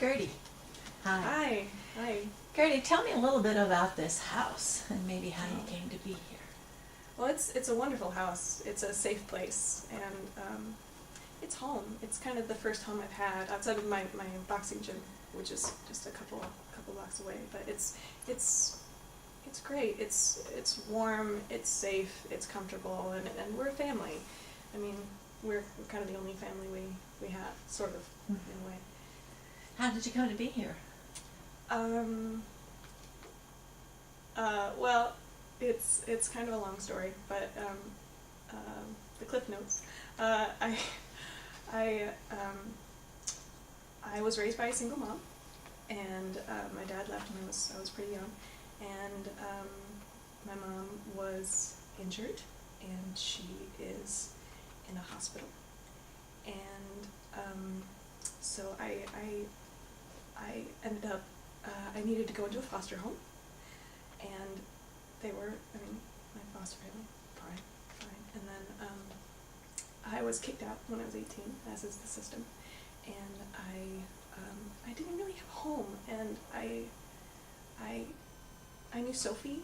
Gertie. Hi. Hi. Hi. Gertie, tell me a little bit about this house and maybe how you came to be here. Well, it's a wonderful house. It's a safe place, and it's home. It's kind of the first home I've had outside of my boxing gym, which is just a couple blocks away. But it's great. It's warm. It's safe. It's comfortable, and we're a family. I mean, we're kind of the only family we have, sort of, in a way. How did you come to be here? Well, it's kind of a long story, but the Cliff Notes. I was raised by a single mom, and my dad left when I was pretty young, and my mom was injured, and she is in a hospital, and so I ended up I needed to go into a foster home, and they were, my foster family, fine, and then I was kicked out when I was 18, as is the system, and I didn't really have a home, and I knew Sophie,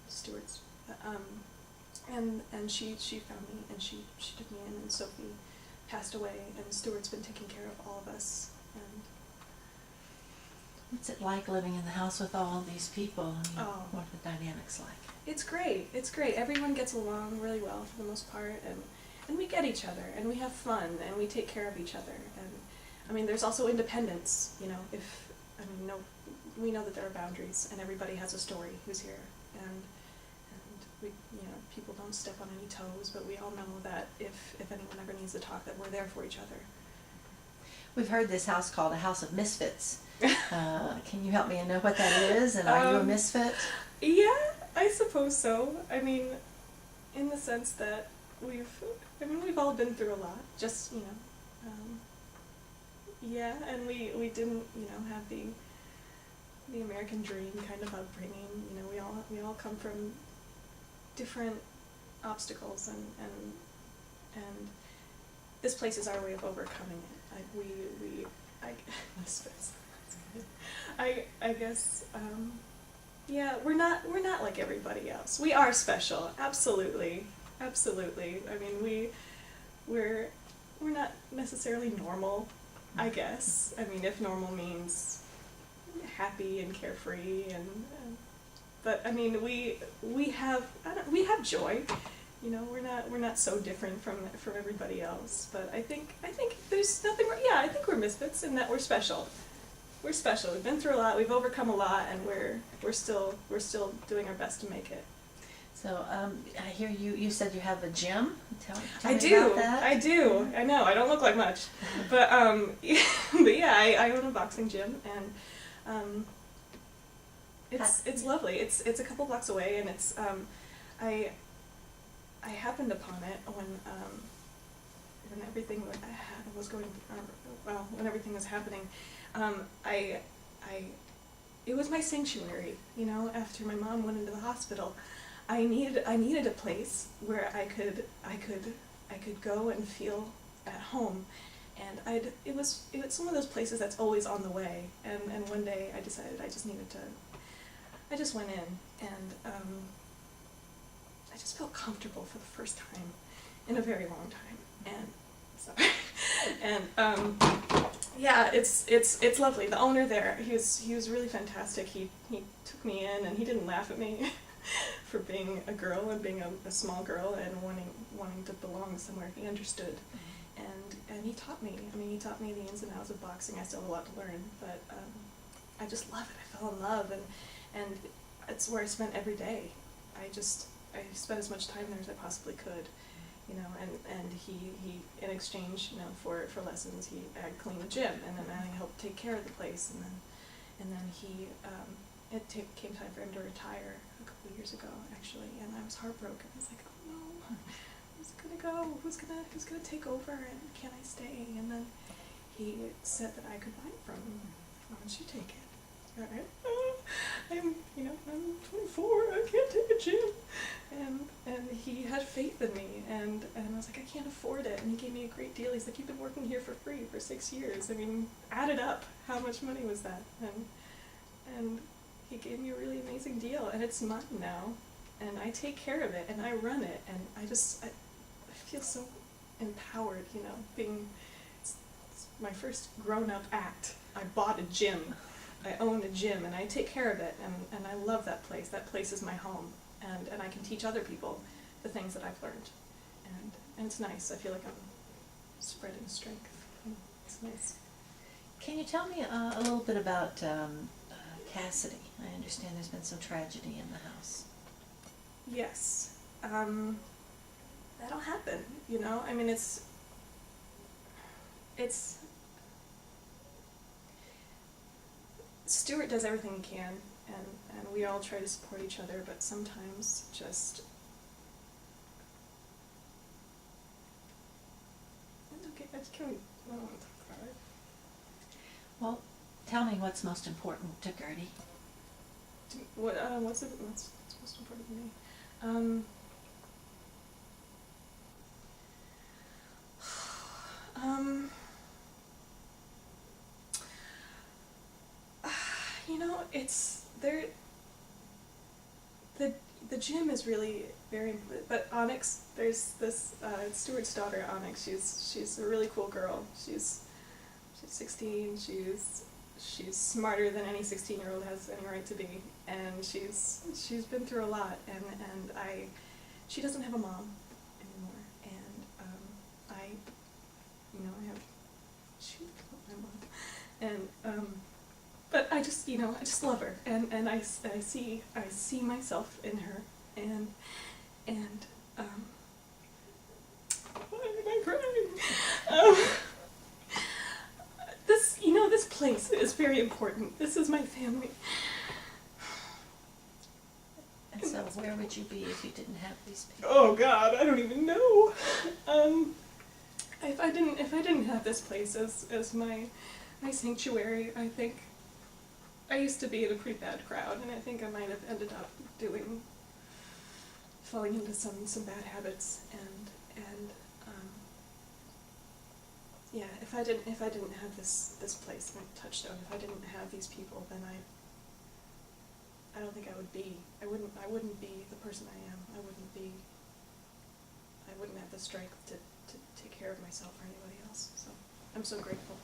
Stewart's, and she found me, and she took me in, and Sophie passed away, and Stewart's been taking care of all of us, and What's it like living in the house with all these people? What are the dynamics like? It's great. It's great. Everyone gets along really well for the most part, and we get each other, and we have fun, and we take care of each other. And there's also independence. We know that there are boundaries, and everybody has a story who's here, and we, people don't step on any toes, but we all know that if anyone ever needs to talk, that we're there for each other. We've heard this house called a house of misfits. Can you help me know what that is, and are you a misfit? Yeah, I suppose so. In the sense that we've all been through a lot. Just yeah, and we didn't have the American dream kind of upbringing. We all come from different obstacles, and this place is our way of overcoming it. I guess, yeah, we're not like everybody else. We are special, absolutely. We're not necessarily normal, I guess. If normal means happy and carefree, but we have joy. We're not so different from everybody else, but I think there's nothing. Yeah, I think we're misfits in that we're special. We're special. We've been through a lot. We've overcome a lot, and we're still doing our best to make it. So I hear you said you have a gym. Tell I me do. about that. I do. I know. I don't look like much, but yeah, I own a boxing gym, and it's lovely. It's a couple blocks away, and it's I happened upon it when everything was going when everything was happening. It was my sanctuary. After my mom went into the hospital, I needed a place where I could go and feel at home, and it was one of those places that's always on the way. And one day I decided I just went in, and I just felt comfortable for the first time in a very long time, and sorry, and yeah, it's lovely. The owner there, he was really fantastic. He took me in, and he didn't laugh at me for being a girl and being a small girl and wanting to belong somewhere. He understood, and he taught me. He taught me the ins and outs of boxing. I still have a lot to learn, but I just love it. I fell in love, and it's where I spent every day. I spent as much time there as I possibly could, and he in exchange, for lessons, I'd clean the gym, and then I helped take care of the place, and then he, came time for him to retire a couple of years ago, actually, and I was heartbroken. I was like, oh no, who's gonna go? Who's gonna take over, and can I stay? And then he said that I could buy it from him. Why don't you take it? All right. I'm 24, I can't take a gym. And he had faith in me, and I was like, I can't afford it. And he gave me a great deal. He's like, you've been working here for free for 6 years. I mean, add it up. How much money was that? And he gave me a really amazing deal, and it's mine now. And I take care of it, and I run it, and I feel so empowered, it's my first grown-up act. I bought a gym. I own a gym, and I take care of it, and I love that place. That place is my home, and I can teach other people the things that I've learned. And it's nice. I feel like I'm spreading strength. It's nice. Can you tell me a little bit about Cassidy? I understand there's been some tragedy in the house. Yes. That'll happen, I mean, it's Stuart does everything he can, and we all try to support each other, but sometimes just... Okay, I don't want to talk about it. Well, tell me what's most important to Gertie. What's most important to me? It's there. The gym is really very important, but Onyx, there's this Stuart's daughter, Onyx. She's a really cool girl. She's 16. She's smarter than any 16-year-old has any right to be, and she's been through a lot, and she doesn't have a mom anymore, and I have my mom, and but I just love her, and I see myself in her, and why am I crying? This place is very important. This is my family. And so where would you be if you didn't have these people? Oh God, I don't even know. If I didn't have this place as my sanctuary, I think I used to be in a pretty bad crowd, and I think I might have ended up falling into some bad habits, and yeah, if I didn't have this place, my touchstone, if I didn't have these people, then I don't think I wouldn't be the person I am. I wouldn't have the strength to take care of myself or anybody else. So I'm so grateful.